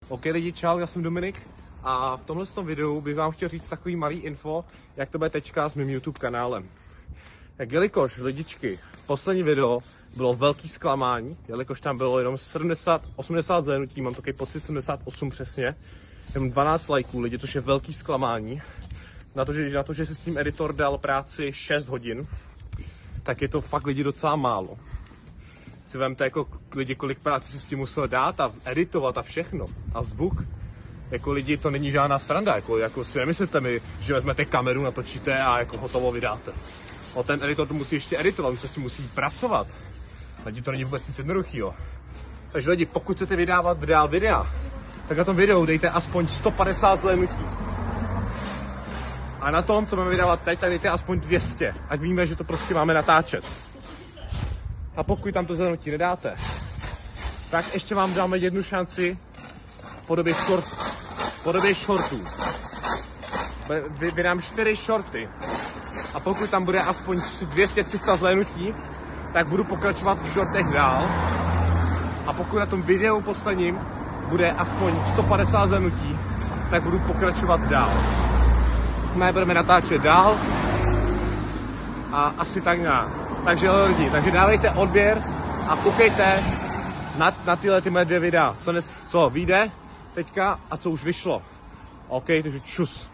OK lidi, čau, já jsem Dominik a v tomhle videu bych vám chtěl říct takový malý info, jak to bude teďka s mým YouTube kanálem. Jak jelikož lidičky, poslední video bylo velký zklamání, jelikož tam bylo jenom 70-80 zhlédnutí, mám takový pocit 78 přesně, jenom 12 lajků lidi, což je velký zklamání. Na to, že si s tím editor dal práci 6 hodin, tak je to fakt lidi docela málo. Si vemte jako lidi, kolik práce si s tím musel dát a editovat a všechno. A zvuk. Jako lidi, to není žádná sranda. Jako si nemyslete mi, že vezmete kameru, natočíte a jako hotovo vydáte. O ten editor to musí ještě editovat, už se s tím musí pracovat. Lidi, to není vůbec nic jednoduchýho. Takže lidi, pokud chcete vydávat dál videa, tak na tom videu dejte aspoň 150 zhlédnutí. A na tom, co budeme vydávat teď, tak dejte aspoň 200. Ať víme, že to prostě máme natáčet. A pokud tam to zhlédnutí nedáte, tak ještě vám dáme jednu šanci v podobě shortů. Vydám 4 shorty. A pokud tam bude aspoň 200-300 zhlédnutí, tak budu pokračovat v shortech dál. A pokud na tom videu posledním bude aspoň 150 zhlédnutí, tak budu pokračovat dál. My budeme natáčet dál a asi tak nějak. Takže lidi, takže dávejte odběr a koukejte na tyhle dvě videa, co vyjde teďka a co už vyšlo. OK, takže čus.